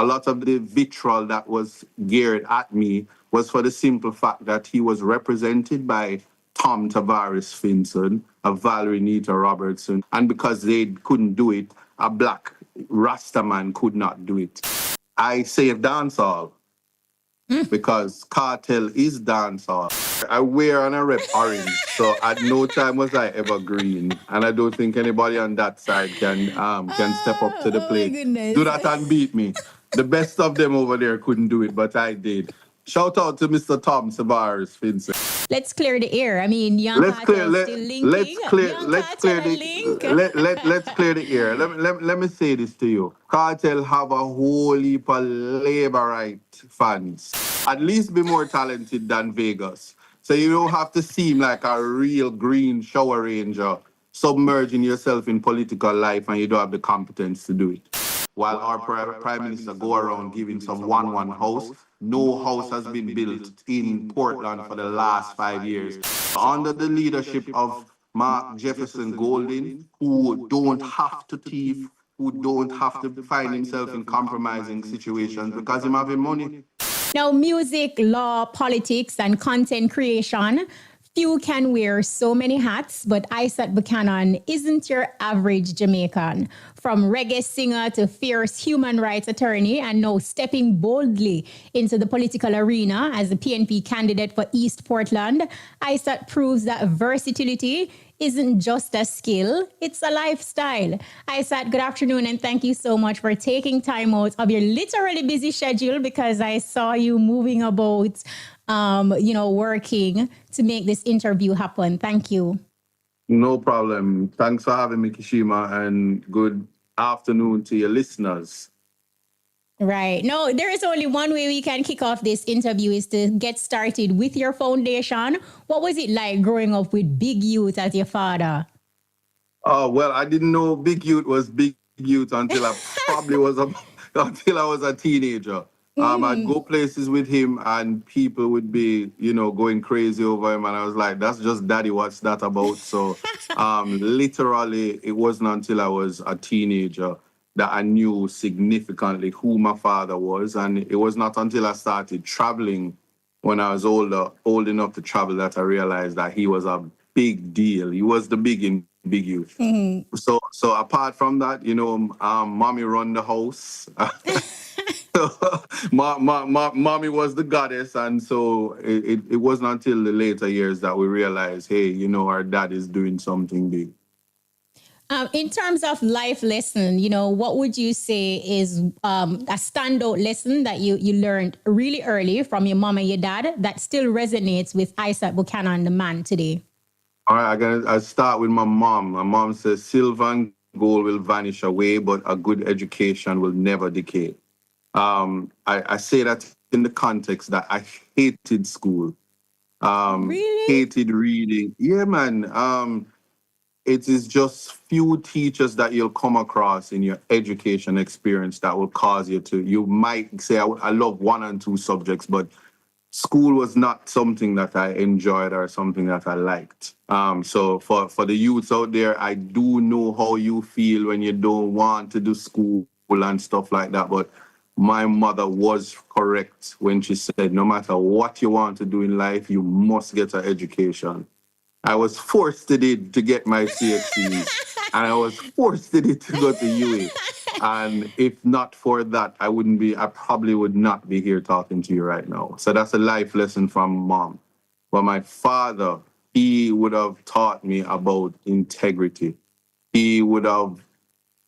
a lot of the vitriol that was geared at me was for the simple fact that he was represented by Tom Tavares Finson, a Valerie Nita Robertson, and because they couldn't do it, a black Rastaman could not do it. I say dancehall because cartel is dancehall. I wear and I rep orange, so at no time was I ever green, and I don't think anybody on that side can step up to the plate. Do that and beat me. The best of them over there couldn't do it, but I did. Shout out to Mr. Tom Tavares Finson. Let's clear the air. I mean, Young Cartel still linking. Let's clear the air. Let me say this to you. Cartel have a whole heap of Labourite fans. At least be more talented than Vegas. So you don't have to seem like a real green shower ranger submerging yourself in political life and you don't have the competence to do it. While our Prime Minister go around giving some one house, no house has been built in Portland for the last 5 years. Under the leadership of Mark Jefferson Golding, who don't have to thief, who don't have to find himself in compromising situations because he's having money. Now, music, law, politics, and content creation. Few can wear so many hats, but ISAT Buchanan isn't your average Jamaican. From reggae singer to fierce human rights attorney, and now stepping boldly into the political arena as the PNP candidate for East Portland, ISAT proves that versatility isn't just a skill, it's a lifestyle. ISAT, good afternoon, and thank you so much for taking time out of your literally busy schedule, because I saw you moving about, working to make this interview happen. Thank you. No problem. Thanks for having me, Kshema, and good afternoon to your listeners. Right. No, there is only one way we can kick off this interview is to get started with your foundation. What was it like growing up with Big Youth as your father? Oh, well, I didn't know Big Youth was Big Youth until I probably until I was a teenager. I'd go places with him and people would be, going crazy over him. And I was like, that's just daddy. What's that about? So literally, it wasn't until I was a teenager that I knew significantly who my father was. And it was not until I started traveling when I was old enough to travel, that I realized that he was a big deal. He was the Big Youth. Mm-hmm. So apart from that, mommy run the house. Mommy was the goddess, and so it wasn't until the later years that we realized, hey, our dad is doing something big. In terms of life lesson, what would you say is a standout lesson that you learned really early from your mom and your dad that still resonates with ISAT Buchanan, the man today? All right, I start with my mom. My mom says, silver and gold will vanish away, but a good education will never decay. I say that in the context that I hated school. Really? Hated reading. Yeah, man. It is just few teachers that you'll come across in your education experience that will cause you might say, I love 1 and 2 subjects, but school was not something that I enjoyed or something that I liked. So for the youths out there, I do know how you feel when you don't want to do school and stuff like that, but my mother was correct when she said, no matter what you want to do in life, you must get an education. I was forced to get my CXCs, and I was forced to go to UA. And if not for that, I probably would not be here talking to you right now. So that's a life lesson from mom. But my father, he would have taught me about integrity. He would have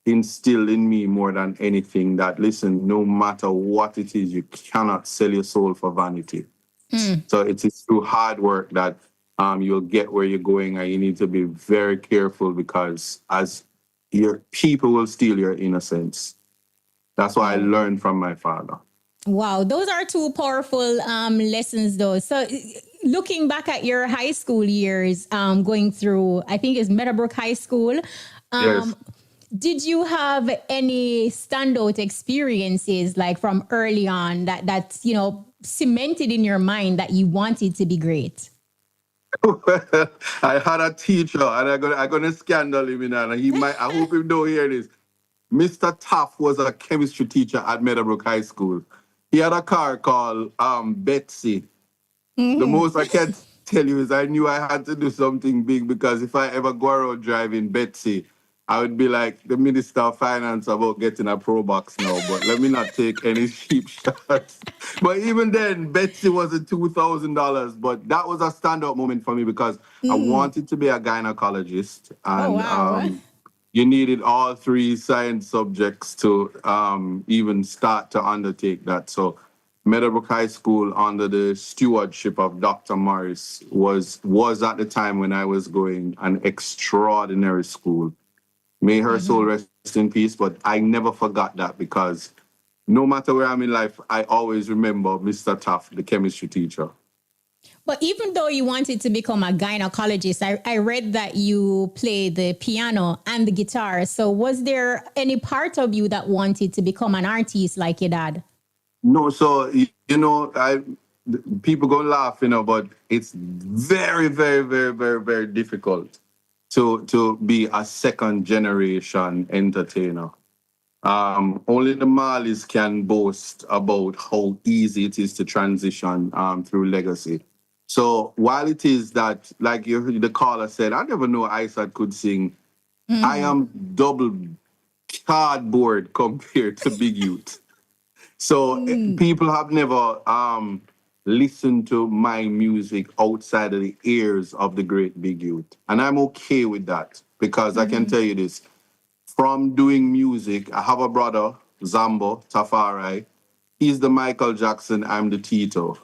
instilled in me more than anything that, listen, no matter what it is, you cannot sell your soul for vanity. So it is through hard work that you'll get where you're going, and you need to be very careful because as your people will steal your innocence. That's what I learned from my father. Wow, those are 2 powerful lessons though. So looking back at your high school years, going through, I think it's Meadowbrook High School. Yes. Did you have any standout experiences like from early on that's cemented in your mind that you wanted to be great? I had a teacher, and I'm gonna scandal him, and I hope he don't hear this. Mr. Taff was a chemistry teacher at Meadowbrook High School. He had a car called Betsy. The most I can tell you is I knew I had to do something big, because if I ever go around driving Betsy, I would be like the Minister of Finance about getting a Pro Box now. But let me not take any cheap shots. But even then, Betsy wasn't $2,000. But that was a standout moment for me, because I wanted to be a gynecologist, Oh, and wow. you needed all three science subjects to even start to undertake that. So Meadowbrook High School, under the stewardship of Dr. Morris, was at the time when I was going, an extraordinary school. May her soul rest in peace, but I never forgot that, because no matter where I'm in life, I always remember Mr. Taff, the chemistry teacher. But even though you wanted to become a gynecologist, I read that you play the piano and the guitar. So was there any part of you that wanted to become an artist like your dad? No, so people gonna laugh, but it's very, very, very, very, very difficult to be a second generation entertainer. Only the Marleys can boast about how easy it is to transition through legacy. So while it is that, like the caller said, I never know ISAT could sing. I am double cardboard compared to Big Youth. So people have never listened to my music outside of the ears of the great Big Youth. And I'm okay with that, because I can tell you this. From doing music, I have a brother, Zambo Tafari. He's the Michael Jackson, I'm the Tito.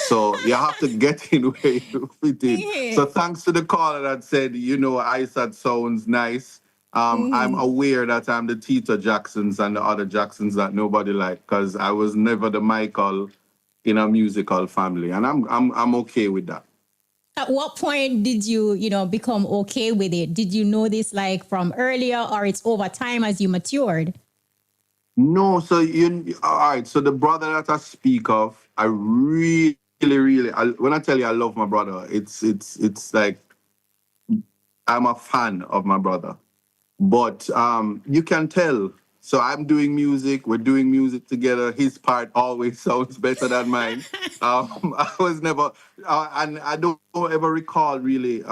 So you have to get in where you fit in. Yeah. So thanks to the caller that said, ISAT sounds nice. I'm aware that I'm the Tito Jacksons and the other Jacksons that nobody liked, because I was never the Michael in a musical family. And I'm okay with that. At what point did you, become okay with it? Did you know this like from earlier, or it's over time as you matured? No, so all right. So the brother that I speak of, I really, really, when I tell you I love my brother, it's like I'm a fan of my brother. But you can tell. So I'm doing music. We're doing music together. His part always sounds better than mine. I was never, and I don't ever recall really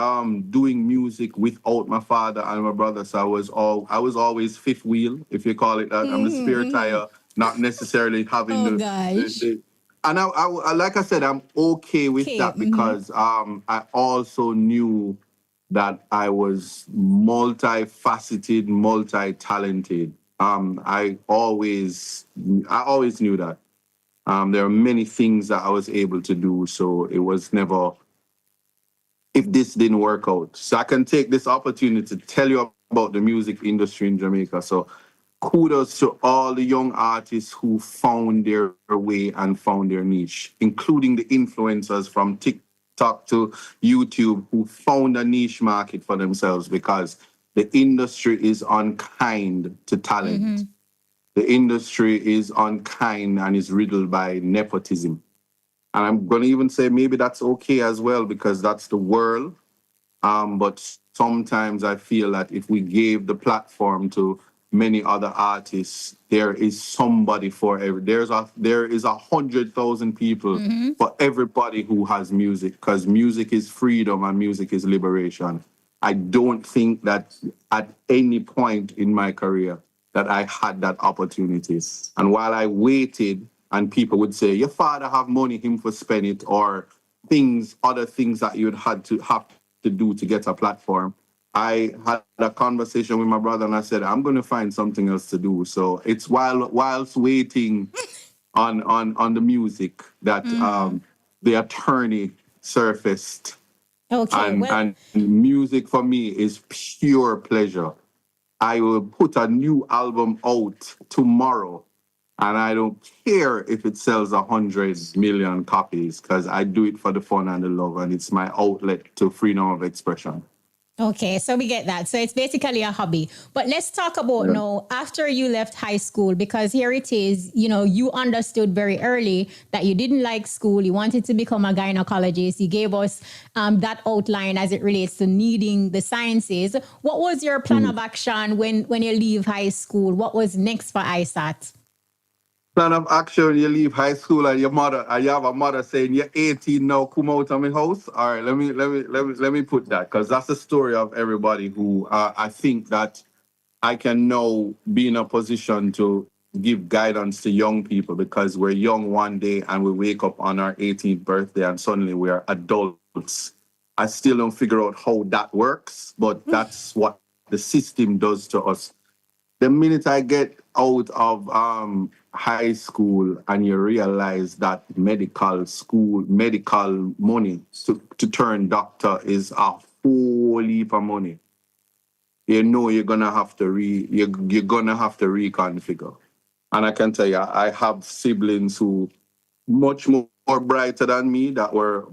doing music without my father and my brother. So I was always fifth wheel, if you call it that. I'm the spare tire, not necessarily having Oh, gosh. and I like I said, I'm okay with Okay, that, because I also knew that I was multifaceted, multi-talented. I always knew that. There are many things that I was able to do, so it was never, if this didn't work out. So I can take this opportunity to tell you about the music industry in Jamaica. So kudos to all the young artists who found their way and found their niche, including the influencers from TikTok to YouTube who found a niche market for themselves, because the industry is unkind to talent. The industry is unkind and is riddled by nepotism. And I'm going to even say maybe that's okay as well, because that's the world. But sometimes I feel that if we gave the platform to many other artists, there is somebody for every. There is 100,000 people for everybody who has music, because music is freedom and music is liberation. I don't think that at any point in my career that I had that opportunity. And while I waited, and people would say, "Your father have money, him for spend it," or other things that you'd have to do to get a platform. I had a conversation with my brother, and I said, "I'm going to find something else to do." So it's whilst waiting on the music that the attorney surfaced. Okay, And music for me is pure pleasure. I will put a new album out tomorrow, and I don't care if it sells 100 million copies, because I do it for the fun and the love, and it's my outlet to freedom of expression. Okay, so we get that. So it's basically a hobby. But let's talk about Yeah. now after you left high school, because here it is, you know, you understood very early that you didn't like school. You wanted to become a gynecologist. You gave us that outline as it relates to needing the sciences. What was your plan Mm. of action when you leave high school? What was next for ISAT? Plan of action, you leave high school and you have a mother saying you're 18 now, come out of my house. All right, let me put that, because that's the story of everybody who I think that I can now be in a position to give guidance to young people, because we're young one day and we wake up on our 18th birthday and suddenly we are adults. I still don't figure out how that works, but that's what the system does to us. The minute I get out of high school and you realize that medical money to turn doctor is a whole heap of money, you know you're gonna have to reconfigure. And I can tell you, I have siblings who much more brighter than me that were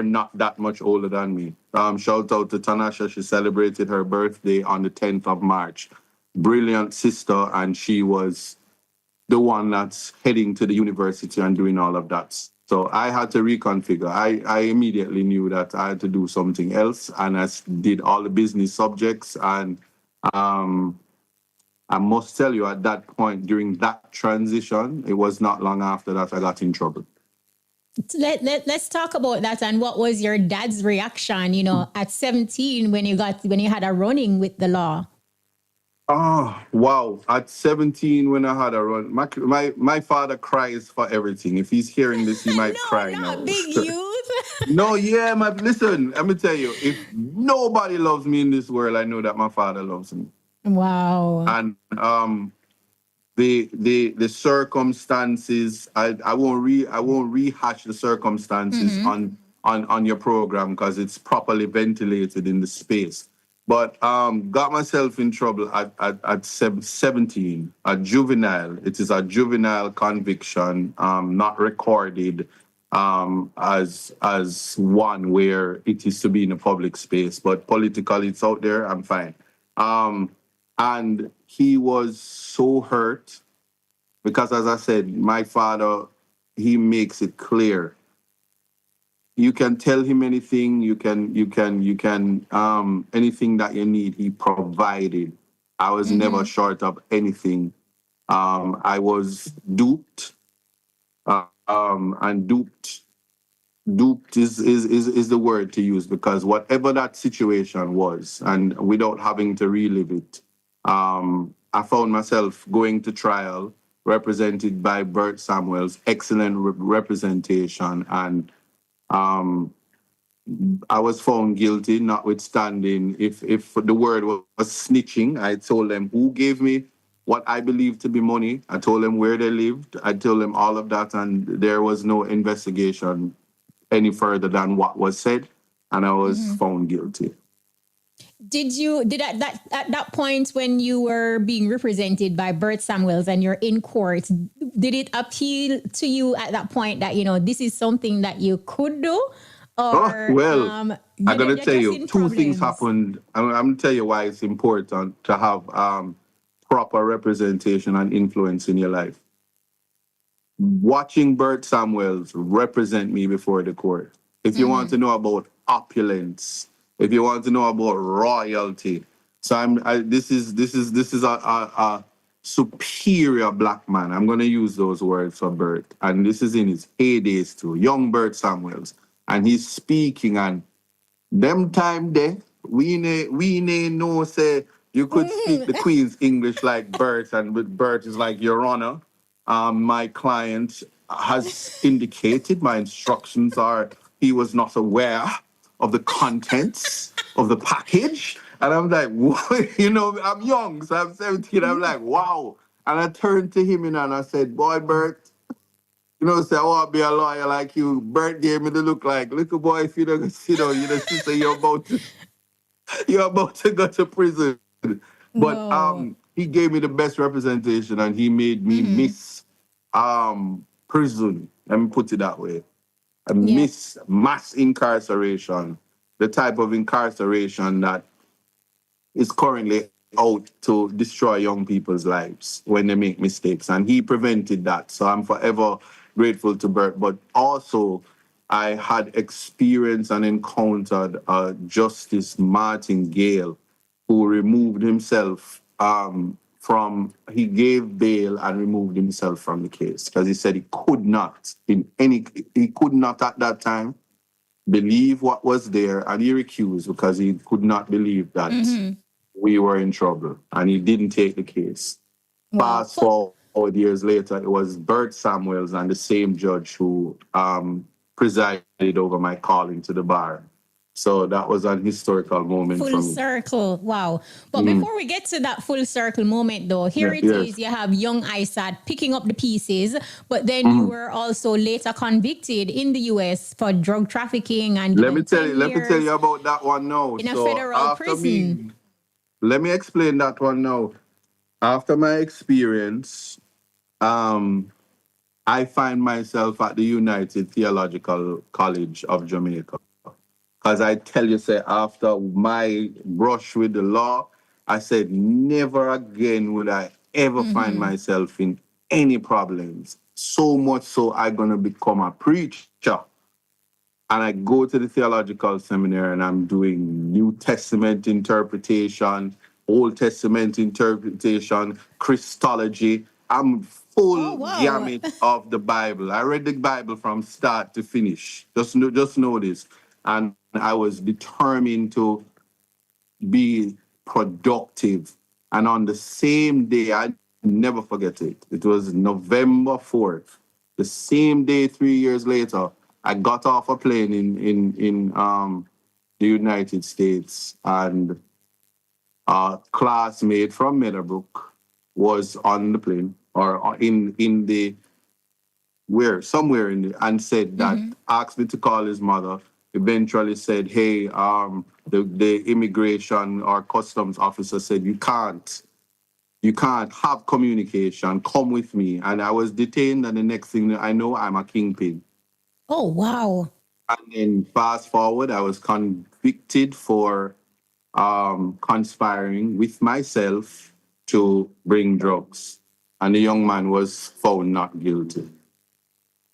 not that much older than me. Shout out to Tanasha. She celebrated her birthday on the 10th of March. Brilliant sister, and she was the one that's heading to the university and doing all of that. So I had to reconfigure. I immediately knew that I had to do something else, and did all the business subjects. And um, I must tell you, at that point, during that transition, it was not long after that I got in trouble. Let's talk about that. And what was your dad's reaction, you know, at 17 when you had a running with the law? Oh, wow. At 17, when I had a run, my father cries for everything. If he's hearing this, he might No, cry not now. big youth. No, yeah, man. Listen, let me tell you, if nobody loves me in this world, I know that my father loves me. Wow. And the circumstances, I won't rehash the circumstances on your program, because it's properly ventilated in the space. But got myself in trouble at 17, a juvenile. It is a juvenile conviction, not recorded as one where it is to be in a public space, but politically it's out there. I'm fine. Um, and he was so hurt because, as I said, my father, he makes it clear. You can tell him anything. Anything that you need, he provided. I was never short of anything. I was duped, and duped is the word to use, because whatever that situation was, and without having to relive it, I found myself going to trial represented by Bert Samuels, excellent representation, and I was found guilty, notwithstanding if the word was snitching. I told them who gave me what I believed to be money. I told them where they lived. I told them all of that, and there was no investigation any further than what was said, and I was found guilty. Did at that point when you were being represented by Bert Samuels and you're in court, did it appeal to you at that point that, you know, this is something that you could do? Oh, Or well, I'm gonna you're tell just you in two things problems? happened. I'm gonna tell you why it's important to have proper representation and influence in your life. Watching Bert Samuels represent me before the court. If you want to know about opulence, if you want to know about royalty, so this is a superior black man. I'm gonna use those words for Bert, and this is in his heydays too. Young Bert Samuels, and he's speaking, and them time there, we know say you could speak the Queen's English like Bert, and with Bert is like, Your Honor, my client has indicated my instructions are he was not aware of the contents of the package. And I'm like, what? You know, I'm young, so I'm 17. I'm like, wow. And I turned to him and I said, Boy, Bert, you know, say I want to be a lawyer like you. Bert gave me the look like, little boy, if you don't sit down, you know, sister, you're about to go to prison. But Whoa. he gave me the best representation, and he made me miss prison. Let me put it that way. I Yeah. miss mass incarceration. the type of incarceration that is currently out to destroy young people's lives when they make mistakes. And he prevented that. So I'm forever grateful to Bert. But also, I had experienced and encountered Justice Martin Gale, who removed himself he gave bail and removed himself from the case because he said he could not at that time believe what was there, and he recused because he could not believe that we were in trouble, and he didn't take the case. Wow. Fast forward years later, it was Bert Samuels and the same judge who presided over my calling to the bar. So that was an historical moment for Full me. circle. Wow. But before we get to that full circle moment, though, here it is. You have young ISAT picking up the pieces, but then you were also later convicted in the US for drug trafficking and let me tell you about that one now. In a federal prison. Let me explain that one now. After my experience, I find myself at the United Theological College of Jamaica. Because I tell you, say, after my brush with the law, I said, never again would I ever find myself in any problems. So much so I'm going to become a preacher. And I go to the theological seminary and I'm doing New Testament interpretation, Old Testament interpretation, Christology. I'm full gamut of the Bible. I read the Bible from start to finish. Just know this. And I was determined to be productive. And on the same day, I never forget it. It was November 4th. The same day, 3 years later, I got off a plane in the United States, and a classmate from Meadowbrook was on the plane or in the somewhere in the, and said that asked me to call his mother. Eventually said, hey, the immigration or customs officer said you can't have communication. Come with me. And I was detained, and the next thing I know, I'm a kingpin. Oh, wow. And then fast forward, I was convicted for conspiring with myself to bring drugs. And the young man was found not guilty.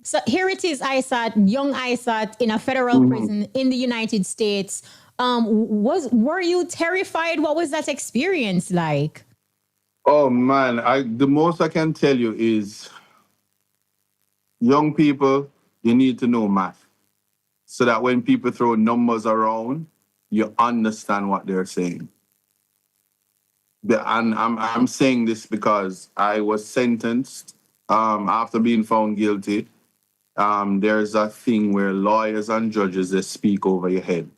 So here it is, ISAT, young ISAT in a federal prison in the United States. Were you terrified? What was that experience like? Oh man, the most I can tell you is, young people, you need to know math so that when people throw numbers around, you understand what they're saying. And I'm saying this because I was sentenced after being found guilty. There's a thing where lawyers and judges, they speak over your head.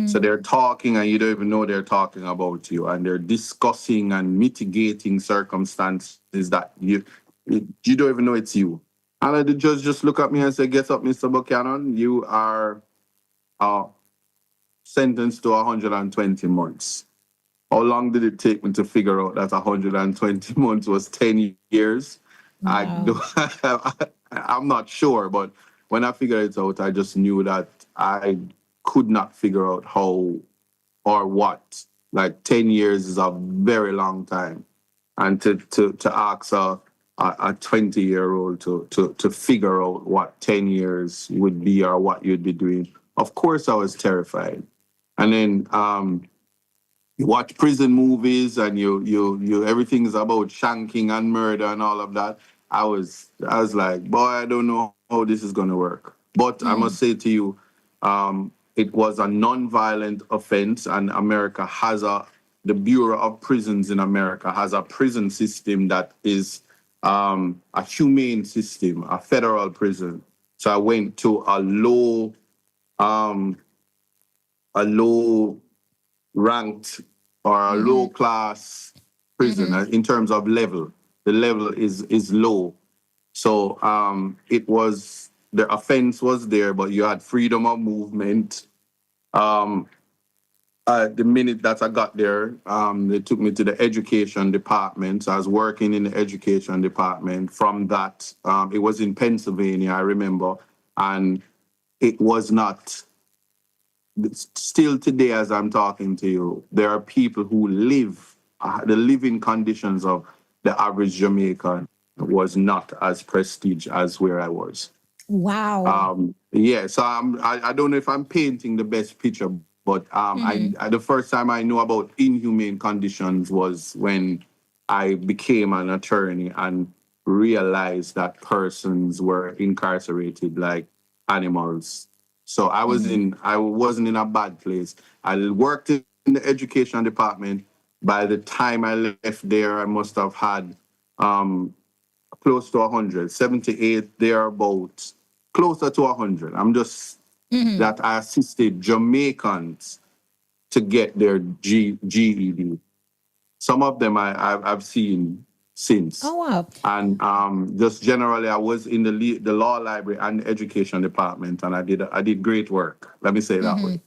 So they're talking and you don't even know they're talking about you, and they're discussing and mitigating circumstances that you don't even know it's you. And the judge just look at me and say, get up, Mr. Buchanan, you are sentenced to 120 months. How long did it take me to figure out that 120 months was 10 years? Wow. I'm not sure, but when I figured it out, I just knew that I could not figure out how or what. Like 10 years is a very long time. And to ask a 20-year-old to figure out what 10 years would be or what you'd be doing, of course I was terrified. And then you watch prison movies and you everything's about shanking and murder and all of that. I was like, boy, I don't know how this is gonna work. But I must say to you, it was a non-violent offense, and America has the Bureau of Prisons in America has a prison system that is a humane system, a federal prison. So I went to a low ranked or a low class prison in terms of level. The level is low. So the offense was there, but you had freedom of movement. The minute that I got there, they took me to the education department. So I was working in the education department. From that, it was in Pennsylvania, I remember, and it was not still today, as I'm talking to you, there are people who live, the living conditions of the average Jamaican was not as prestige as where I was. Wow. Yeah, so I don't know if I'm painting the best picture, but the first time I knew about inhumane conditions was when I became an attorney and realized that persons were incarcerated like animals. So I wasn't in a bad place. I worked in the education department. By the time I left there, I must have had close to 100, 78 thereabouts, closer to 100. I'm just that I assisted Jamaicans to get their GED. Some of them I've seen since. Oh, wow. And just generally, I was in the law library and the education department, and I did great work. Let me say that way.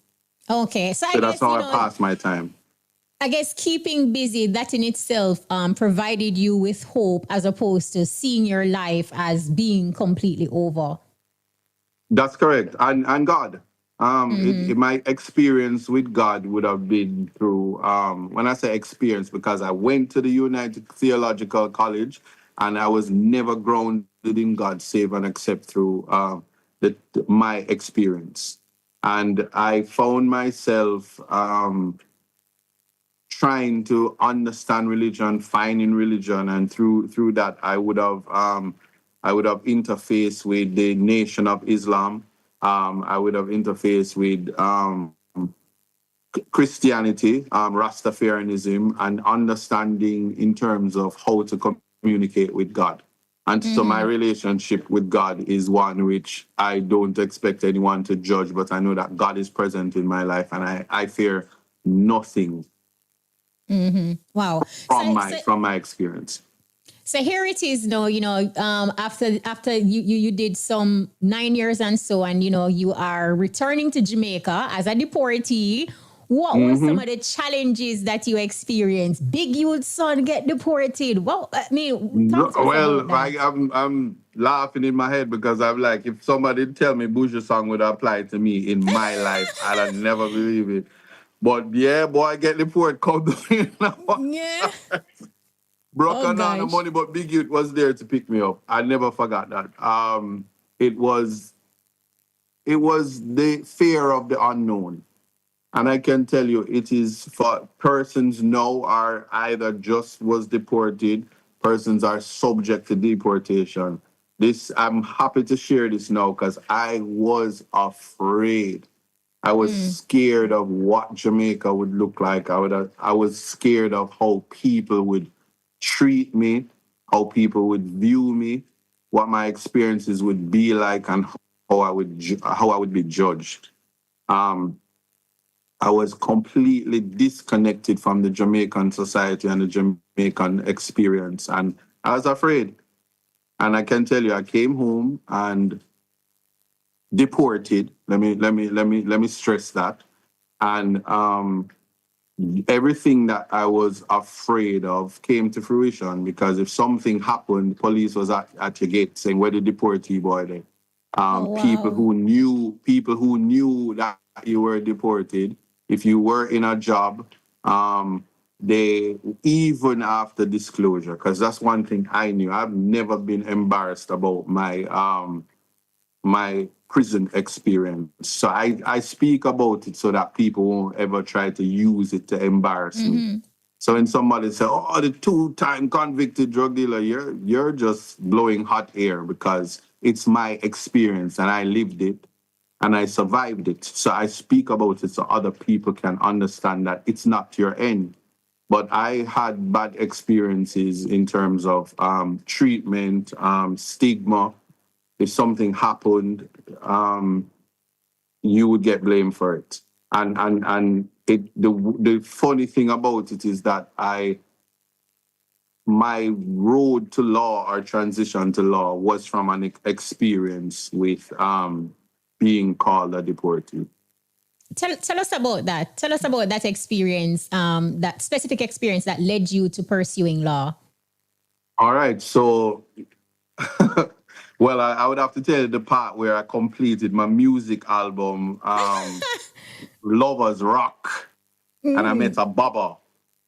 Okay. So So that's how I passed my time. I guess keeping busy, that in itself provided you with hope as opposed to seeing your life as being completely over. That's correct. And God. My experience with God would have been through, when I say experience, because I went to the United Theological College and I was never grounded in God save and except through my experience. And I found myself trying to understand religion, finding religion, and through that I would have interfaced with the Nation of Islam. I would have interfaced with Christianity, Rastafarianism, and understanding in terms of how to communicate with God. And so my relationship with God is one which I don't expect anyone to judge, but I know that God is present in my life, and I fear nothing. Wow. From my experience. So here it is now, after you did some 9 years and so, and, you are returning to Jamaica as a deportee. What were some of the challenges that you experienced? Big youth son get deported. Well, I mean, talk to us about that. I'm laughing in my head because I'm like, if somebody tell me Buju song would apply to me in my life, I'd never believe it. But yeah, boy, get deported, come down. Yeah. Broken down the money, but Big Youth was there to pick me up. I never forgot that. It was the fear of the unknown. And I can tell you, it is for persons now are either just was deported, persons are subject to deportation. I'm happy to share this now because I was afraid. I was scared of what Jamaica would look like. I was scared of how people would treat me, how people would view me, what my experiences would be like, and how I would be judged. I was completely disconnected from the Jamaican society and the Jamaican experience, and I was afraid. And I can tell you, I came home and deported. Let me stress that. And everything that I was afraid of came to fruition because if something happened, police was at your gate saying, "Where the deportee boy there?" Wow. People who knew that you were deported. If you were in a job, they even after disclosure, because that's one thing I knew. I've never been embarrassed about my prison experience. So I speak about it so that people won't ever try to use it to embarrass me. So when somebody says, "Oh, the 2-time convicted drug dealer," you're just blowing hot air because it's my experience and I lived it and I survived it. So I speak about it so other people can understand that it's not your end. But I had bad experiences in terms of treatment, stigma. If something happened, you would get blamed for it. And the funny thing about it is that my road to law or transition to law was from an experience with being called a deportee. Tell us about that. Tell us about that experience, that specific experience that led you to pursuing law. All right. So, well, I would have to tell you the part where I completed my music album Lovers Rock. And I met a Baba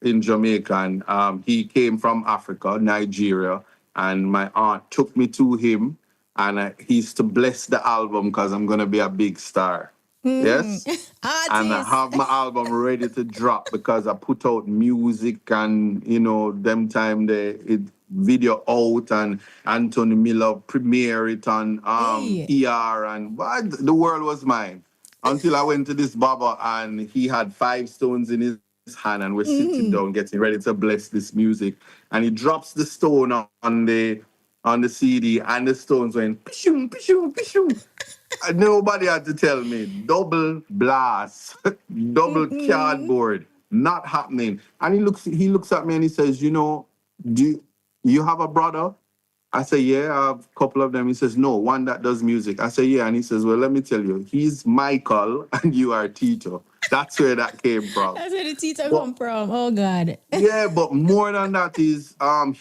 in Jamaica. And he came from Africa, Nigeria. And my aunt took me to him. And he's to bless the album because I'm going to be a big star. Yes? And I have my album ready to drop because I put out music and, them time it video out and Anthony Miller premiere it on PR and what? The world was mine. Until I went to this barber and he had 5 stones in his hand and we're sitting down getting ready to bless this music. And he drops the stone on the CD and the stones went pishum, pishum, pishum. And nobody had to tell me. Double blast, double cardboard, not happening. And he looks at me and he says, do you have a brother? I say, yeah, I have a couple of them. He says, no, one that does music. I say, yeah. And he says, well, let me tell you, he's Michael and you are Tito. That's where that came from. That's where the Tito come from. Oh, God. Yeah, but more than that is,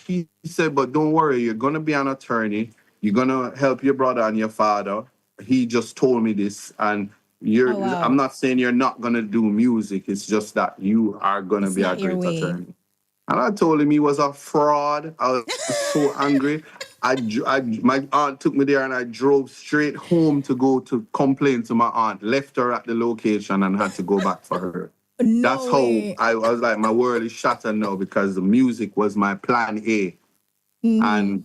he said, but don't worry, you're going to be an attorney. You're going to help your brother and your father. He just told me this. And I'm not saying you're not going to do music. It's just that you are going to be a great attorney. And I told him he was a fraud. I was so angry. My aunt took me there and I drove straight home to go to complain to my aunt. Left her at the location and had to go back for her. That's how I was like, my world is shattered now because the music was my plan A. And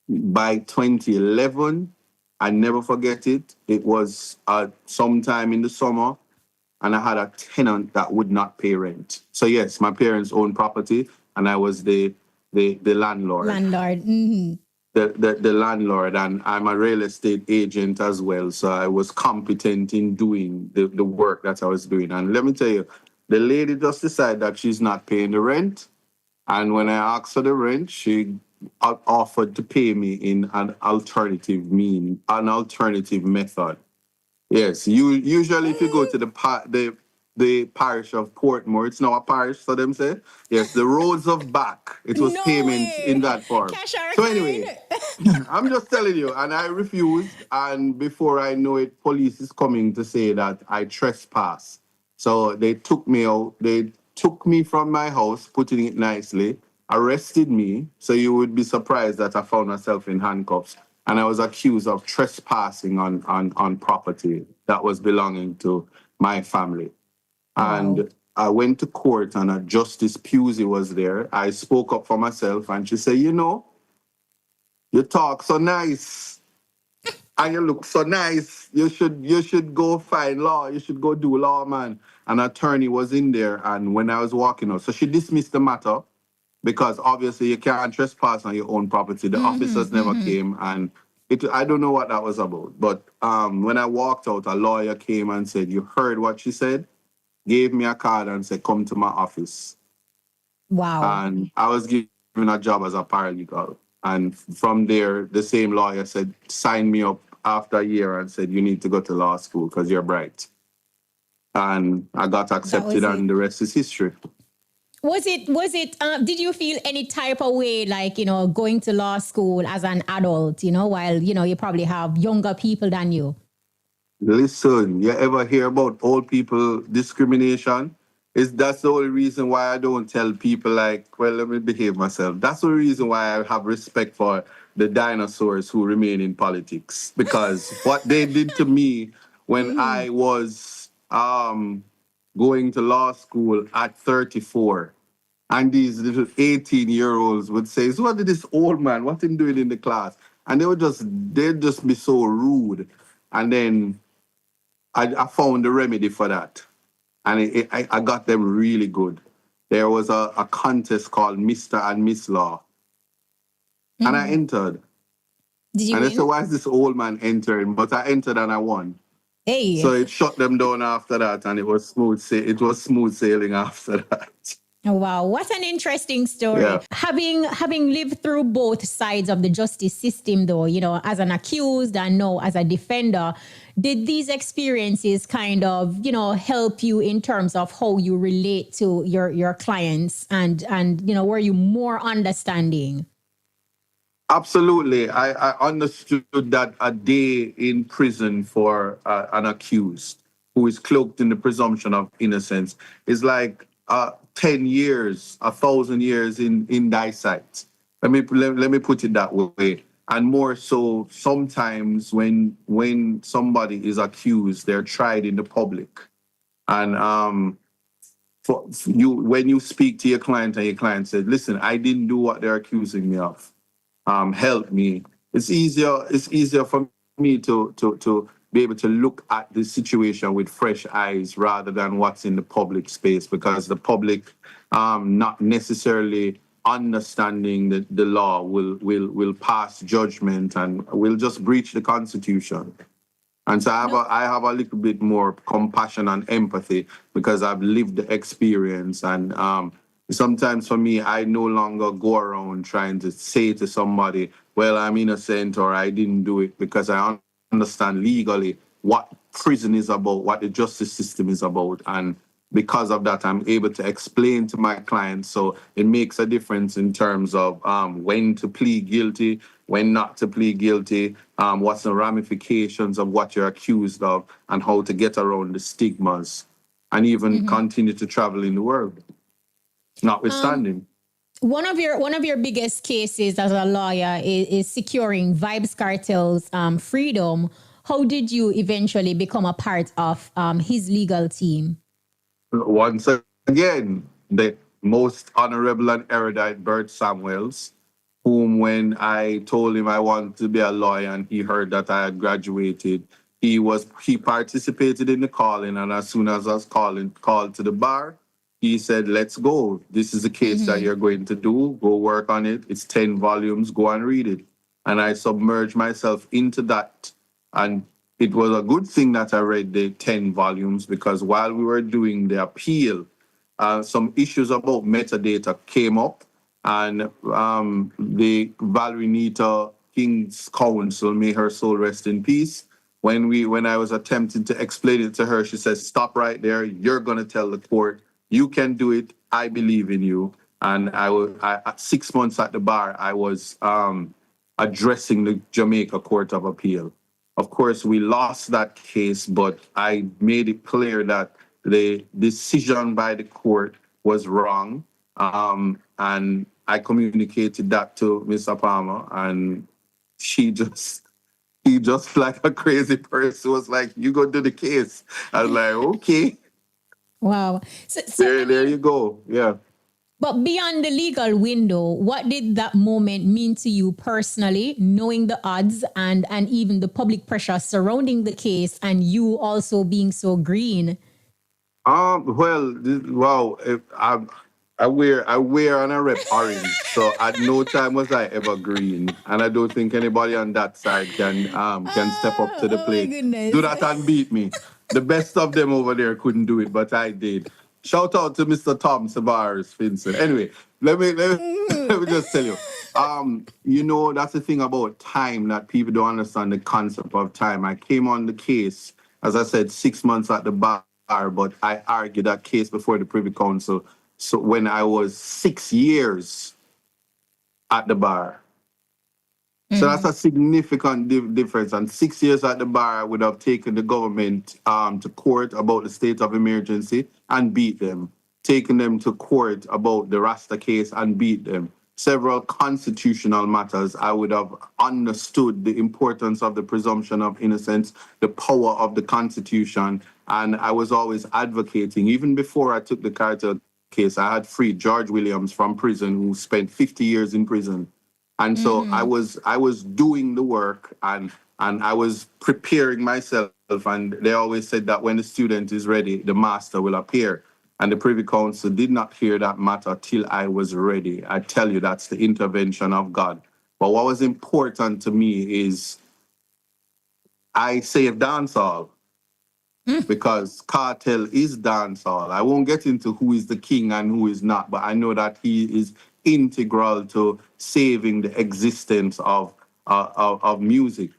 by 2011, I never forget it. It was sometime in the summer. And I had a tenant that would not pay rent. So yes, my parents owned property, and I was the landlord. The landlord, and I'm a real estate agent as well. So I was competent in doing the work that I was doing. And let me tell you, the lady just decided that she's not paying the rent. And when I asked for the rent, she offered to pay me in an alternative method. Yes, usually if you go to the parish of Portmore, it's now a parish, so them say. Yes, the roads of back. It was payment in that form. So anyway, I'm just telling you, and I refused. And before I know it, police is coming to say that I trespass. So they took me out. They took me from my house, putting it nicely, arrested me. So you would be surprised that I found myself in handcuffs. And I was accused of trespassing on property that was belonging to my family. And I went to court and Justice Pusey was there. I spoke up for myself and she said, you talk so nice and you look so nice. You should go find law. You should go do law, man. An attorney was in there and when I was walking out, so she dismissed the matter. Because obviously you can't trespass on your own property. The officers never came, and I don't know what that was about. But when I walked out, a lawyer came and said, "You heard what she said?" Gave me a card and said, "Come to my office." Wow! And I was given a job as a paralegal, and from there, the same lawyer said, "Sign me up after a year," and said, "You need to go to law school because you're bright." And I got accepted, and the rest is history. Did you feel any type of way, like, going to law school as an adult, while, you probably have younger people than you? Listen, you ever hear about old people discrimination? That's the only reason why I don't tell people like, well, let me behave myself. That's the reason why I have respect for the dinosaurs who remain in politics. Because what they did to me when I was going to law school at 34, and these little 18-year-olds would say, so what did this old man, what's he doing in the class? And they'd just be so rude. And then I found the remedy for that. And I got them really good. There was a contest called Mr. and Miss Law. And I entered. Did you and win? They said, why is this old man entering? But I entered and I won. Hey. So it shut them down after that, and it was smooth sailing after that. Oh, wow. What an interesting story. Yeah. Having lived through both sides of the justice system, though, as an accused and now as a defender, did these experiences kind of, help you in terms of how you relate to your clients and were you more understanding? Absolutely. I understood that a day in prison for an accused who is cloaked in the presumption of innocence is like 10 years, 1,000 years in thy sight. Let me put it that way. And more so, sometimes when somebody is accused, they're tried in the public. And for you, when you speak to your client and your client says, "Listen, I didn't do what they're accusing me of. Help me." It's easier for me to be able to look at the situation with fresh eyes rather than what's in the public space, because the public not necessarily understanding the law will pass judgment and will just breach the Constitution. And so I have a little bit more compassion and empathy because I've lived the experience. And sometimes for me, I no longer go around trying to say to somebody, "Well, I'm innocent," or "I didn't do it," because I understand legally what prison is about, what the justice system is about. And because of that, I'm able to explain to my clients. So it makes a difference in terms of when to plead guilty, when not to plead guilty, what's the ramifications of what you're accused of, and how to get around the stigmas and even continue to travel in the world, notwithstanding. One of your biggest cases as a lawyer is securing VYBZ Kartel's freedom. How did you eventually become a part of his legal team? Once again, the most honorable and erudite Bert Samuels, whom when I told him I wanted to be a lawyer and he heard that I had graduated, he participated in the calling, and as soon as I was called to the bar, he said, "Let's go. This is a case that you're going to do. Go work on it. It's 10 volumes. Go and read it." And I submerged myself into that. And it was a good thing that I read the 10 volumes, because while we were doing the appeal, some issues about metadata came up, and the Valerie Nita King's counsel, may her soul rest in peace, when I was attempting to explain it to her, she says, "Stop right there. You're going to tell the court. You can do it. I believe in you." And at 6 months at the bar, I was addressing the Jamaica Court of Appeal. Of course, we lost that case, but I made it clear that the decision by the court was wrong. And I communicated that to Mr. Palmer, and he just like a crazy person was like, "You go do the case." I was like, "Okay." Wow. There you go. Yeah. But beyond the legal window, what did that moment mean to you personally, knowing the odds and even the public pressure surrounding the case, and you also being so green? Wow. I wear and I rep orange, so at no time was I ever green, and I don't think anybody on that side can step up to the plate, do that and beat me. The best of them over there couldn't do it, but I did. Shout out to Mr. Tom Savaris, Vincent. Anyway, let me just tell you. That's the thing about time, that people don't understand the concept of time. I came on the case, as I said, 6 months at the bar, but I argued that case before the Privy Council. So when I was 6 years at the bar. So that's a significant difference. And 6 years at the bar, I would have taken the government to court about the state of emergency and beat them. Taken them to court about the Rasta case and beat them. Several constitutional matters, I would have understood the importance of the presumption of innocence, the power of the Constitution. And I was always advocating, even before I took the cartel case, I had freed George Williams from prison, who spent 50 years in prison. And so I was doing the work, and I was preparing myself. And they always said that when the student is ready, the master will appear. And the Privy Council did not hear that matter till I was ready. I tell you, that's the intervention of God. But what was important to me is I saved dancehall, because cartel is dancehall. I won't get into who is the king and who is not, but I know that he is integral to saving the existence of music,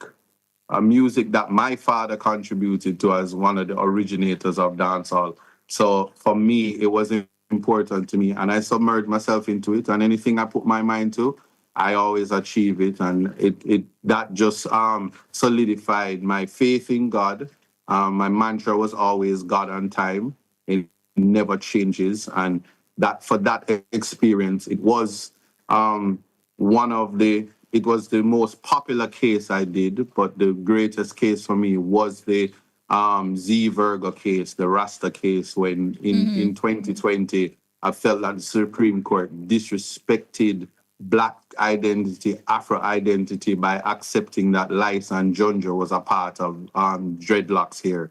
music that my father contributed to as one of the originators of dancehall. So for me, it was important to me, and I submerged myself into it. And anything I put my mind to, I always achieve it, and it that just solidified my faith in God My mantra was always God on time. It never changes. And that for that experience, it was one of the it was the most popular case I did, but the greatest case for me was the Z Virgo case, the Rasta case, when in 2020 I felt that the Supreme Court disrespected Black identity, Afro identity by accepting that Lice and Junjo was a part of dreadlocks here.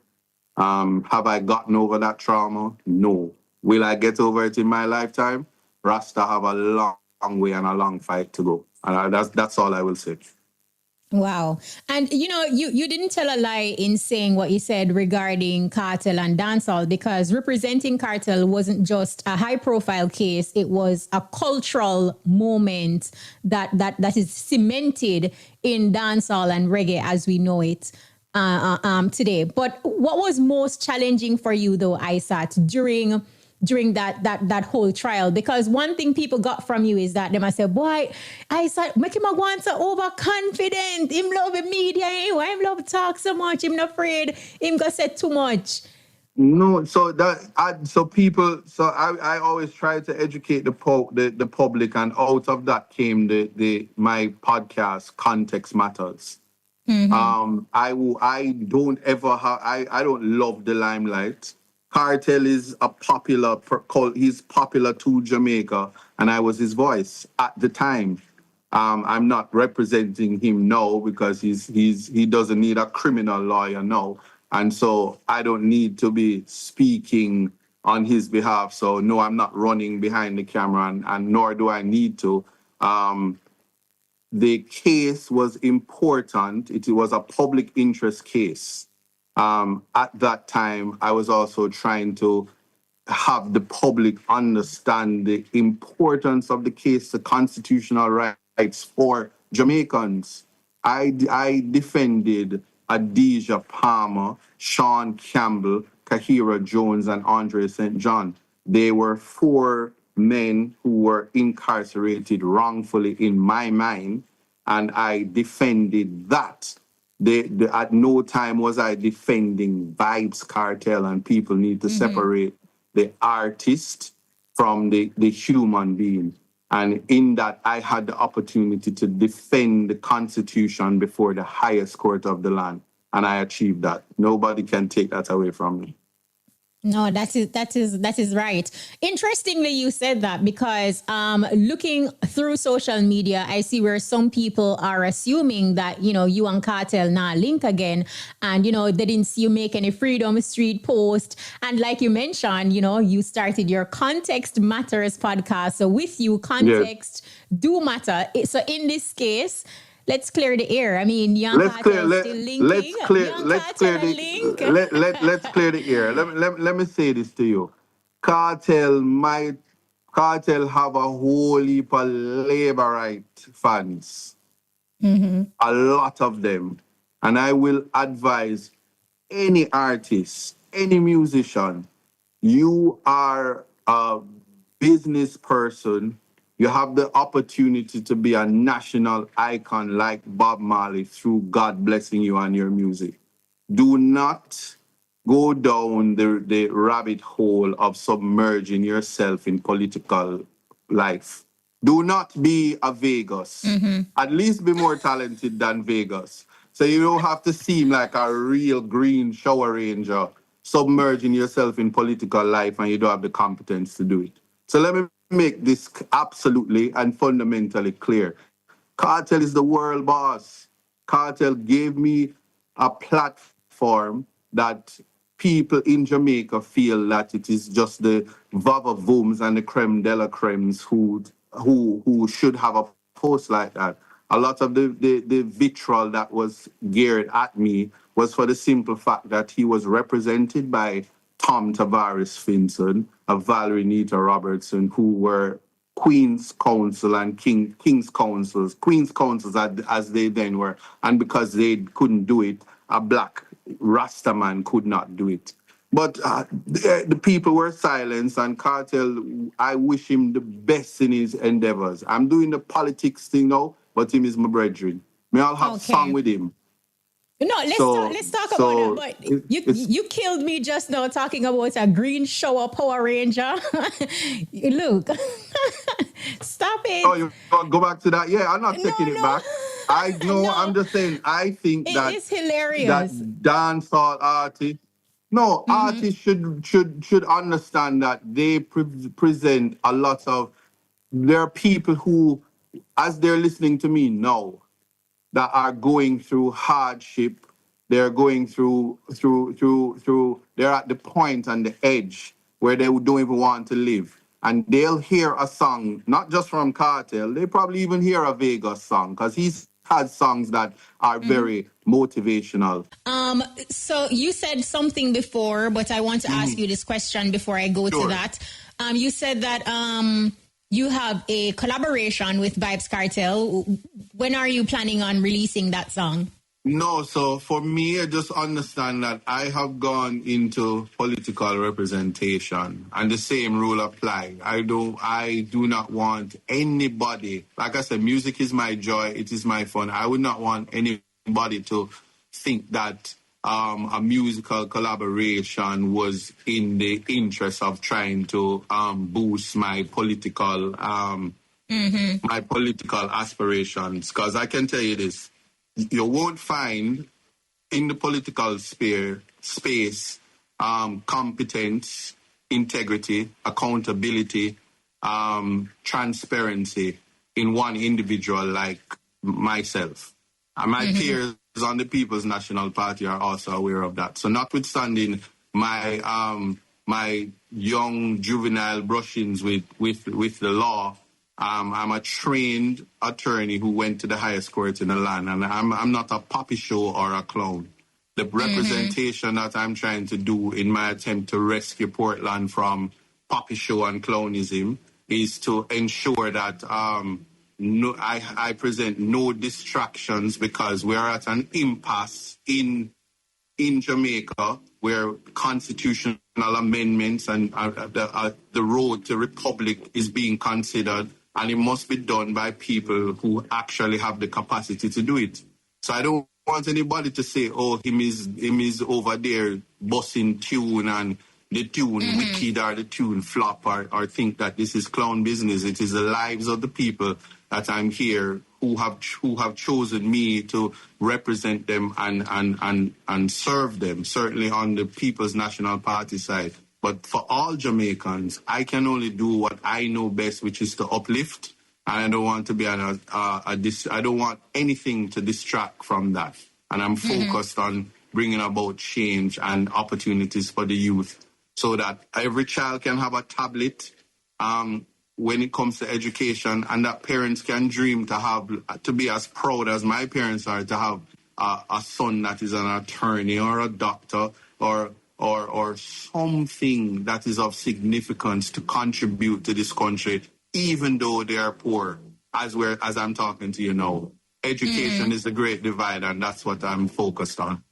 Have I gotten over that trauma? No. Will I get over it in my lifetime? Rasta have a long way and a long fight to go. And that's all I will say. Wow. And you didn't tell a lie in saying what you said regarding Cartel and dancehall, because representing Cartel wasn't just a high profile case. It was a cultural moment that is cemented in dancehall and reggae as we know it today. But what was most challenging for you though, ISAT, during that whole trial? Because one thing people got from you is that they must say, boy, I said, make him a want to overconfident. Him love the media. Him love talk so much. Him not afraid. Him go say too much. No, I always try to educate the public, and out of that came the my podcast Context Matters. I don't ever have I don't love the limelight. Cartel is he's popular to Jamaica, and I was his voice at the time. I'm not representing him now because he doesn't need a criminal lawyer now, and so I don't need to be speaking on his behalf. So no, I'm not running behind the camera, and nor do I need to. The case was important. It was a public interest case. At that time, I was also trying to have the public understand the importance of the case, the constitutional rights for Jamaicans. I defended Adidja Palmer, Sean Campbell, Kahira Jones, and Andre St. John. They were 4 men who were incarcerated wrongfully in my mind, and I defended that. At no time was I defending VYBZ Kartel, and people need to separate the artist from the human being. And in that, I had the opportunity to defend the Constitution before the highest court of the land, and I achieved that. Nobody can take that away from me. No, that is right. Interestingly, you said that because looking through social media, I see where some people are assuming that, you and Cartel now link again, and, they didn't see you make any Freedom Street post. And like you mentioned, you started your Context Matters podcast. So with you, context do matter. So in this case, let's clear the air. I mean, Young Cartel still linking. Let's clear the air. Let me say this to you. Cartel have a whole heap of labor right fans. A lot of them. And I will advise any artist, any musician, you are a business person. You have the opportunity to be a national icon like Bob Marley through God blessing you and your music. Do not go down the rabbit hole of submerging yourself in political life. Do not be a Vegas. At least be more talented than Vegas. So you don't have to seem like a real green shower ranger submerging yourself in political life and you don't have the competence to do it. So let me make this absolutely and fundamentally clear. Cartel is the world boss. Cartel gave me a platform that people in Jamaica feel that it is just the vavavoums and the creme de la cremes who should have a post like that. A lot of the vitriol that was geared at me was for the simple fact that he was represented by Tom Tavares Finson, Valerie Nita Robertson, who were Queen's Counsel and King's Counsels, Queen's Counsels as they then were. And because they couldn't do it, a black Rastaman could not do it. But the people were silenced, and Cartel, I wish him the best in his endeavors. I'm doing the politics thing now, but him is my brethren. May I'll have song with him. No, let's talk about that. But it's you killed me just now talking about a green shower Power Ranger. Look, stop oh, it. you want to go back to that? Yeah, I'm not taking No, it no, back. I know. I'm no. just saying. I think It that is hilarious. dancehall artists, no, artists should understand that they present a lot of. There are people who, as they're listening to me now, that are going through hardship. They're going through. They're at the point and the edge where they don't even want to live, and they'll hear a song not just from Cartel. They probably even hear a Vegas song because he's had songs that are very motivational. So you said something before, but I want to ask you this question before I go to Sure. that. You said that you have a collaboration with VYBZ Kartel. When are you planning on releasing that song? No, so for me, I just understand that I have gone into political representation, and the same rule apply. I do not want anybody. Like I said, music is my joy. It is my fun. I would not want anybody to think that a musical collaboration was in the interest of trying to boost my political aspirations. Because I can tell you this. You won't find in the political space competence, integrity, accountability, transparency in one individual like myself. And my peers on the People's National Party are also aware of that. So notwithstanding my young juvenile brushings with the law, I'm a trained attorney who went to the highest court in the land, and I'm not a puppy show or a clown. The representation that I'm trying to do in my attempt to rescue Portland from puppy show and clownism is to ensure that I present no distractions, because we're at an impasse in Jamaica, where constitutional amendments and the road to republic is being considered, and it must be done by people who actually have the capacity to do it. So I don't want anybody to say, "Oh, him is over there bossing tune and the tune wicked or the tune flop," or think that this is clown business. It is the lives of the people that I'm here who have chosen me to represent them and serve them, certainly on the People's National Party side. But for all Jamaicans, I can only do what I know best, which is to uplift. And I don't want to be I don't want anything to distract from that. And I'm focused on bringing about change and opportunities for the youth, so that every child can have a tablet when it comes to education, and that parents can dream to be as proud as my parents are, to have a son that is an attorney or a doctor or something that is of significance to contribute to this country, even though they are poor, as I'm talking to you now. Education is the great divide, and that's what I'm focused on.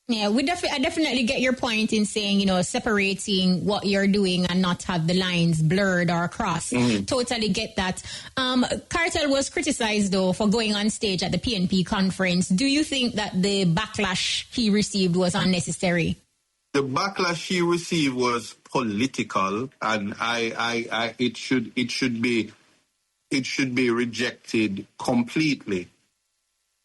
Yeah, I definitely get your point in saying, separating what you're doing and not have the lines blurred or crossed. Totally get that. Kartel was criticized, though, for going on stage at the PNP conference. Do you think that the backlash he received was unnecessary? The backlash he received was political, and it should be rejected completely.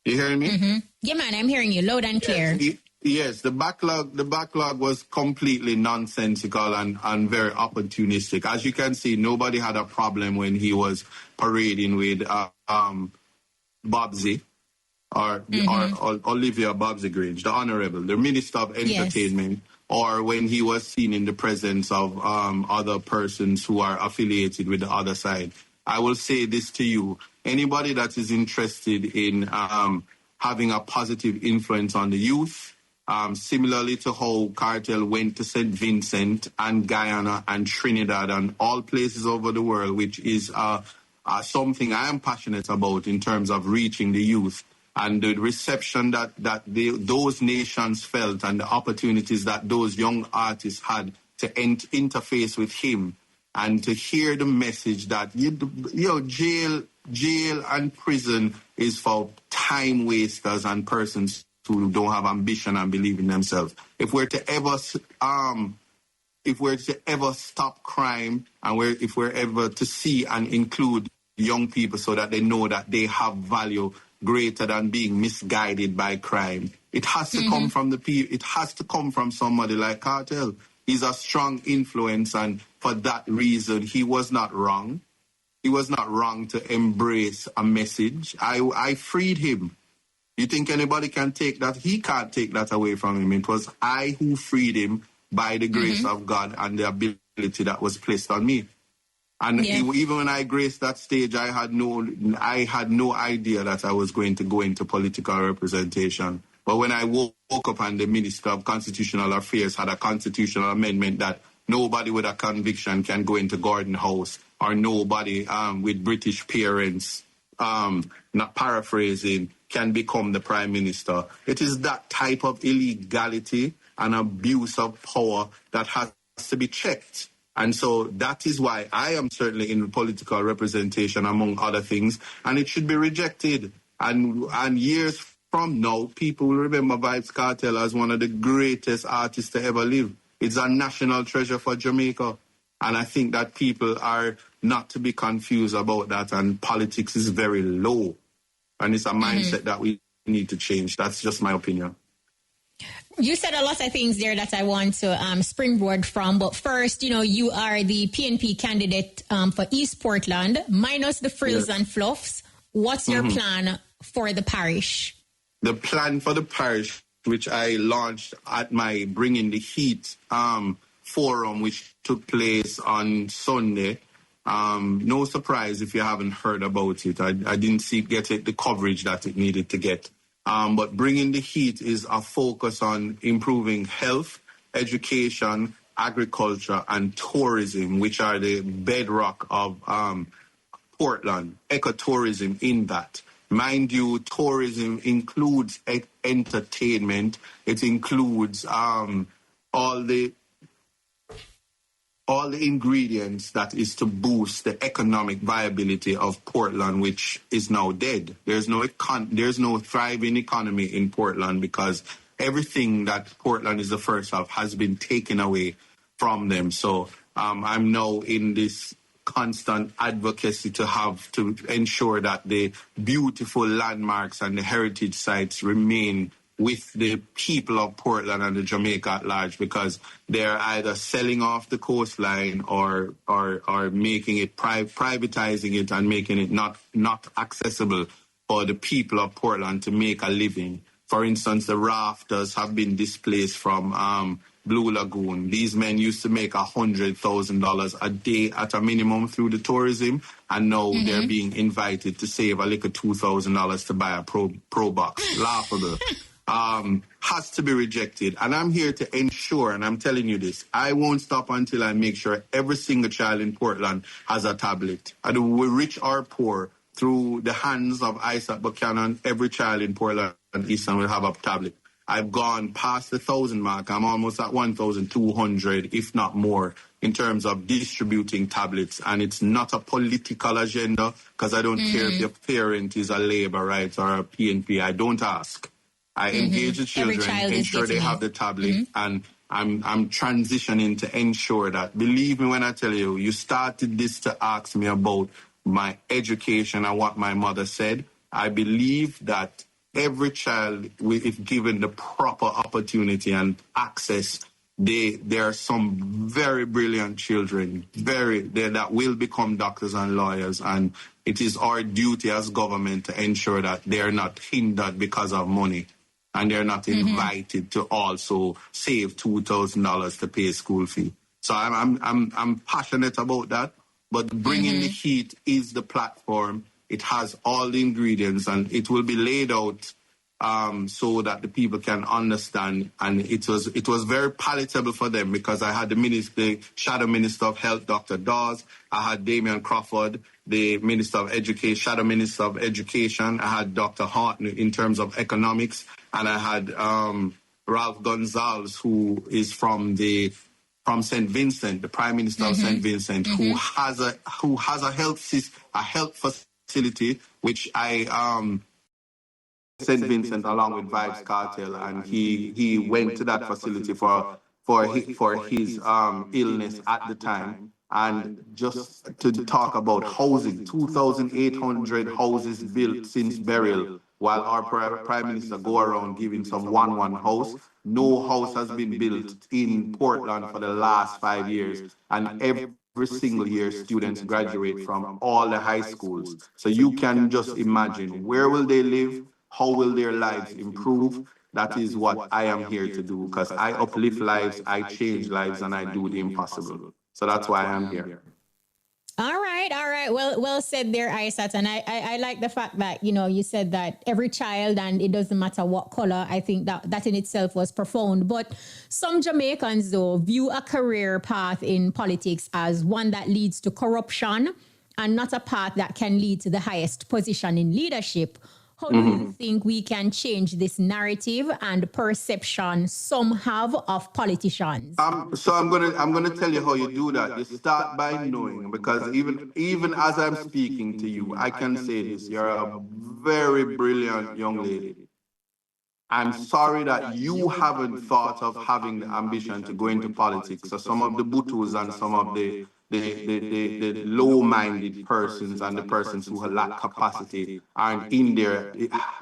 You hearing me? Yeah, man, I'm hearing you loud and clear. Yes, the backlog was completely nonsensical and very opportunistic. As you can see, nobody had a problem when he was parading with Bobsy or Olivia Bobsy Grange, the Honorable, the Minister of Entertainment, or when he was seen in the presence of other persons who are affiliated with the other side. I will say this to you: anybody that is interested in having a positive influence on the youth, similarly to how Kartel went to St. Vincent and Guyana and Trinidad and all places over the world, which is something I am passionate about in terms of reaching the youth, and the reception that those nations felt and the opportunities that those young artists had to interface with him, and to hear the message that jail and prison is for time wasters and persons who don't have ambition and believe in themselves. If we're to ever stop crime, and if we're ever to see and include young people so that they know that they have value greater than being misguided by crime, it has to come from the people. It has to come from somebody like Kartel. He's a strong influence, and for that reason, he was not wrong. He was not wrong to embrace a message. I freed him. You think anybody can take that? He can't take that away from him. It was I who freed him by the grace of God and the ability that was placed on me. And even when I graced that stage, I had no idea that I was going to go into political representation. But when I woke up and the Minister of Constitutional Affairs had a constitutional amendment that nobody with a conviction can go into Gordon House, or nobody with British parents, not paraphrasing, can become the Prime Minister. It is that type of illegality and abuse of power that has to be checked. And so that is why I am certainly in political representation, among other things, and it should be rejected. And years from now, people will remember VYBZ Kartel as one of the greatest artists to ever live. It's a national treasure for Jamaica. And I think that people are not to be confused about that, and politics is very low. And it's a mindset that we need to change. That's just my opinion. You said a lot of things there that I want to springboard from. But first, you are the PNP candidate for East Portland, minus the frills and fluffs. What's your plan for the parish? The plan for the parish, which I launched at my Bringing the Heat forum, which took place on Sunday. No surprise if you haven't heard about it. I didn't get the coverage that it needed to get. But Bringing the Heat is a focus on improving health, education, agriculture, and tourism, which are the bedrock of Portland, ecotourism in that. Mind you, tourism includes entertainment. It includes all the ingredients that is to boost the economic viability of Portland, which is now dead. There's no thriving economy in Portland because everything that Portland is the first of has been taken away from them. So I'm now in this constant advocacy to ensure that the beautiful landmarks and the heritage sites remain with the people of Portland and the Jamaica at large, because they're either selling off the coastline or making it privatizing it and making it not accessible for the people of Portland to make a living. For instance, the rafters have been displaced from Blue Lagoon. These men used to make $100,000 a day at a minimum through the tourism, and now they're being invited to save a little $2,000 to buy a pro box. Laughable. Has to be rejected. And I'm here to ensure, and I'm telling you this, I won't stop until I make sure every single child in Portland has a tablet. And we rich or poor, through the hands of ISAT Buchanan, every child in Portland and Eastern will have a tablet. I've gone past the 1,000 mark. I'm almost at 1,200, if not more, in terms of distributing tablets. And it's not a political agenda, because I don't care if your parent is a Labour, right, or a PNP. I don't ask. I engage the children, ensure they have the tablet, and I'm transitioning to ensure that, believe me when I tell you, you started this to ask me about my education and what my mother said. I believe that every child, if given the proper opportunity and access, there are some very brilliant children, that will become doctors and lawyers, and it is our duty as government to ensure that they are not hindered because of money. And they're not invited to also save $2,000 to pay school fee. So I'm passionate about that. But Bringing the Heat is the platform. It has all the ingredients, and it will be laid out so that the people can understand. And it was very palatable for them, because I had the Shadow Minister of Health, Dr. Dawes. I had Damian Crawford, the Minister of Education, Shadow Minister of Education. I had Dr. Hart in terms of economics. And I had Ralph Gonzalez, who is from St. Vincent, the Prime Minister of St. Vincent, who has a health facility, which I St. Vincent along with Vibes Cartel, and he went to that facility for his illness at the time. And just to talk about housing, 2,800 houses built since burial, while our prime minister go around giving some one house. No house has been built in Portland for the last 5 years, and every single year students graduate from all the high schools. So you can just imagine, where will they live? How will their lives improve? That is what I am here to do, because I uplift lives, I change lives, and I do the impossible. So that's why I am here. All right, all right. Well said there, ISAT. And I like the fact that, you said that every child, and it doesn't matter what color. I think that in itself was profound. But some Jamaicans, though, view a career path in politics as one that leads to corruption and not a path that can lead to the highest position in leadership. How do you think we can change this narrative and perception some have of politicians? So I'm gonna tell you how you do that. You start by knowing, because even as I'm speaking to you, I can say this: you're a very brilliant young lady. I'm sorry that you haven't thought of having the ambition to go into politics. So some of the butus and some of the low-minded persons and the persons who lack capacity aren't in there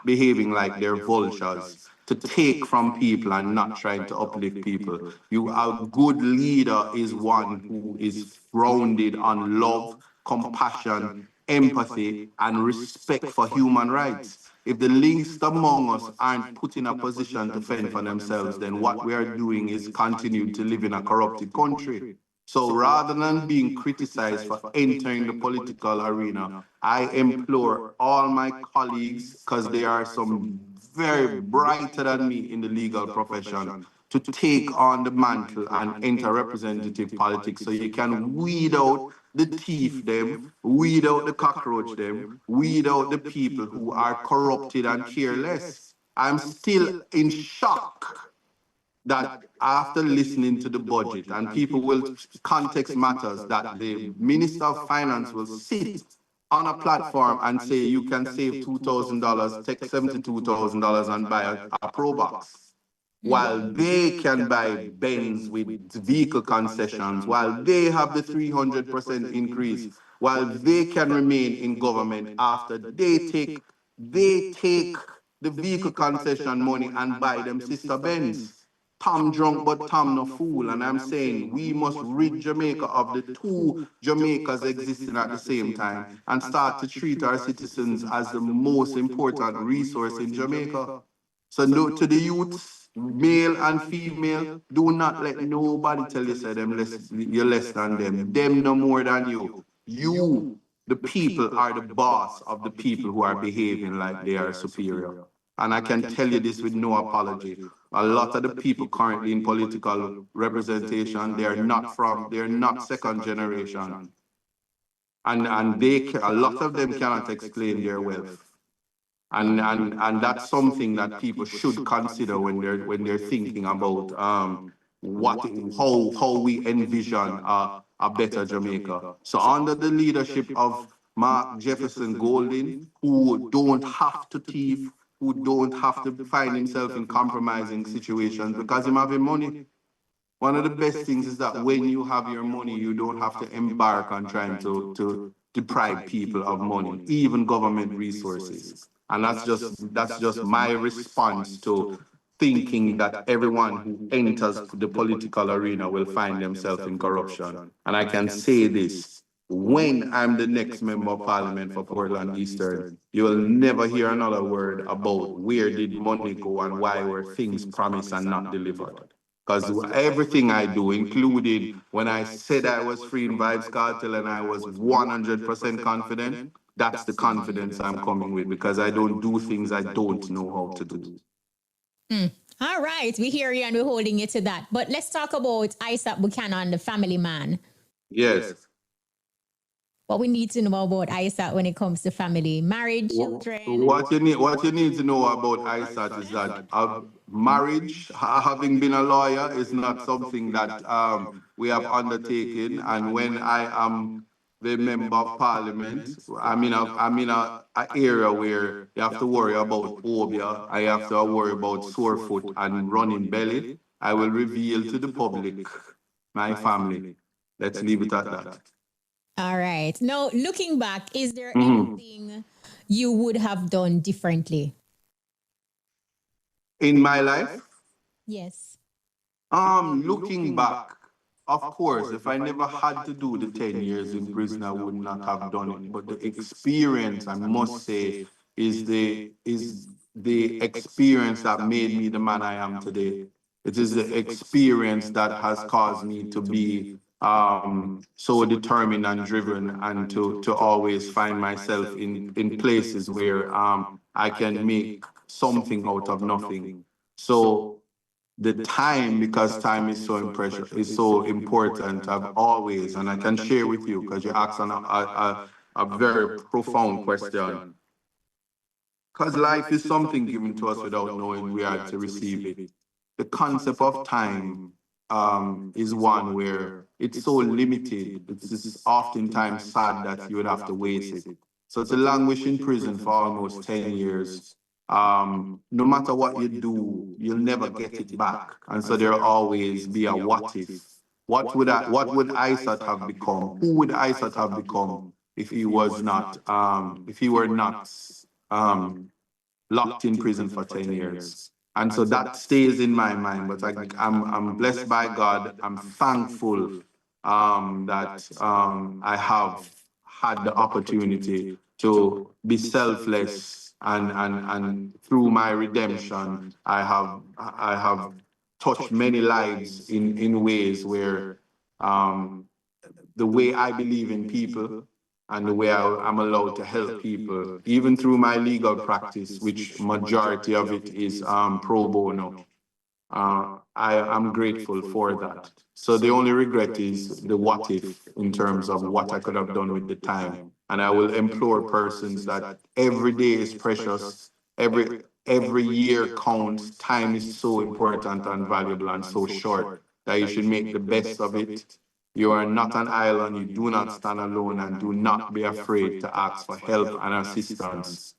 behaving like they're vultures to take from people and not trying to uplift people. A good leader is one who is grounded on love, compassion, empathy, and respect for human rights. If the least among us aren't put in a position to fend for themselves, then what we are doing is continue to live in a corrupted country. So rather than being criticized for entering the political arena, I implore all my colleagues, because there are some very brighter than me in the legal profession, to take on the mantle and enter representative politics, so you can weed out the thief them, weed out the cockroach them, weed out the people who are corrupted and careless. I'm still in shock that after listening to the budget, and people will, context matters, that the Minister of Finance will sit on a platform and say you can save $2,000, take $72,000 and buy a Pro Box, while they can buy Benz with vehicle concessions, while they have the 300% increase, while they can remain in government after they take the vehicle concession money and buy them sister Benz. Tom drunk, but Tom no fool. And I'm saying we must rid Jamaica of the two Jamaicas existing at the same time and start to treat our citizens as the most important resource in Jamaica. So no, to the youths, male and female, do not let nobody tell you say you're less than them. Them no more than you. You, the people, are the boss of the people who are behaving like they are superior. And I can tell you this with no apology. A lot of the people currently in political representation, they're not second generation. And a lot of them cannot explain their wealth. And that's something that people should consider when they're thinking about how we envision a better Jamaica. So under the leadership of Mark Jefferson Golding, who don't have to thief, who don't have to find himself in compromising situations because him having money. One of the best things is that when you have your money, you don't have to embark on trying to deprive people of money, even government resources. And that's just my response to thinking that everyone who enters the political arena will find themselves in corruption. And I can say this: when I'm the next member of parliament for Portland Eastern, you will never hear another word about where did money go and why were things promised and not delivered. Because everything I do, including when I said I was free in Vibes Cartel and I was 100% confident, that's the confidence I'm coming with, because I don't do things I don't know how to do. All right, we hear you and we're holding you to that. But let's talk about ISAT Buchanan, the family man. Yes. What we need to know about ISAT when it comes to family, marriage, children. What you need to know about ISAT is that marriage, having been a lawyer, is not something that we have undertaken. And when I am the member of parliament. I'm in a area where you have to worry about phobia, I have to worry about sore foot and running belly. I will reveal to the public my family. Let's leave it at that. All right. Now, looking back, is there Mhm. anything you would have done differently? In my life, Yes. looking back, of course, if I never had to do the 10 years in prison, I would not have done it. But the experience, I must say, is the experience that made me the man I am today. It is the experience that has caused me to be so determined and driven, and to always find myself in places where I can make something out of nothing. So the time, because time is so is so important. I've always, and I can share with you because you asked a very profound question. Because life is something given to us without knowing we are to receive it. The concept of time is one where it's so limited. It's oftentimes sad that you would have to waste it. So to languish in prison for almost 10 years, no matter what you do, you'll never get it back. And so there'll always be a what if. What would ISAT have become? Who would ISAT have become if he was not, if he were not um, locked in prison for 10 years? And so that stays in my mind. But I'm blessed by God. I'm thankful that I have had the opportunity to be selfless, and through my redemption, I have touched many lives in ways where um, the way I believe in people and the way I'm allowed to help people, even through my legal practice, which majority of it is pro bono. I'm grateful for that. So the only regret is the what if in terms of what I could have done with the time. And I will implore persons that every day is precious, every year counts. Time is so important and valuable and so short that you should make the best of it. You are not an island, you do not stand alone, and do not be afraid to ask for help and assistance.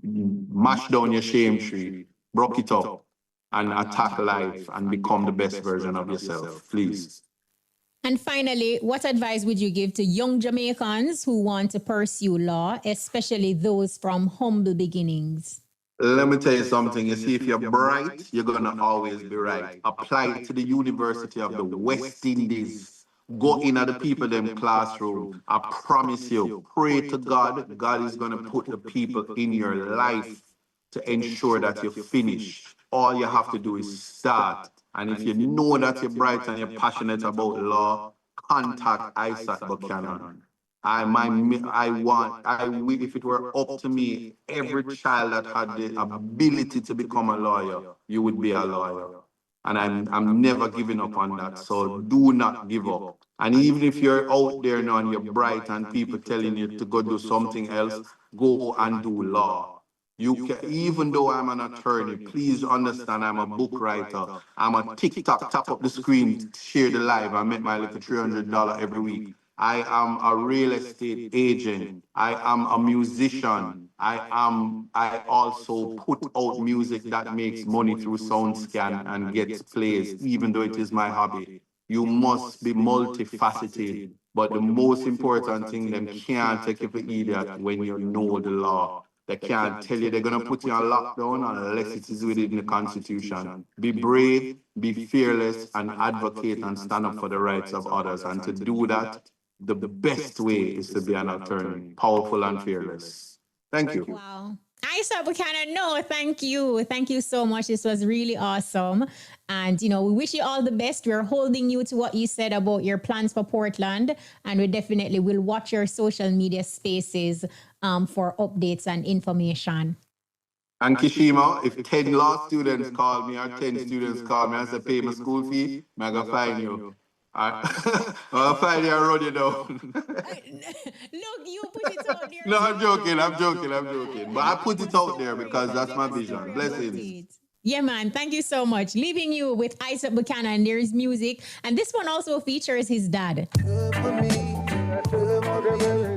Mash down your shame tree, broke it up, and attack life and become the best version of yourself, please. And finally, what advice would you give to young Jamaicans who want to pursue law, especially those from humble beginnings? Let me tell you something. You see, if you're bright, you're going to always be right. Apply to the University of the West Indies. Go in at the people them classroom. I promise you, pray to God. God is going to put the people in your life to ensure that you finish. All you have to do is start. And if you know that you're bright and you're passionate about law, contact ISAT Buchanan. If it were up to me, every child that had the ability to become a lawyer, you would be a lawyer. And I'm never giving up on that. So do not give up. And even if you're out there now and you're bright and people telling you to go do something else, go and do law. You can, even though I'm an attorney, please understand I'm a book writer. I'm a TikTok, tap up the screen, share the live. I make my little $300 every week. I am a real estate agent. I am a musician. I also put out music that makes money through SoundScan and gets plays, even though it is my hobby. You must be multifaceted. But the most important thing, them can't take you for idiot when you know the law. They can't tell you they're going to put you on lockdown unless it is within the Constitution. Be brave, be fearless, and advocate and stand up for the rights of others. And to do that, the best way is to be an attorney, powerful and fearless. Thank you. Wow. ISAT Buchanan, no, thank you. Thank you so much. This was really awesome. And, we wish you all the best. We're holding you to what you said about your plans for Portland. And we definitely will watch your social media spaces for updates and information. And Kshema, if 10 law students call me or 10 students call me and say, pay my school fee, I'm going to find you. I'll find you and run you down. Look, you put it out there. No, I'm joking. But I put it out there because that's my vision. Blessings. Yeah, man. Thank you so much. Leaving you with ISAT Buchanan. There is music. And this one also features his dad. Good for me.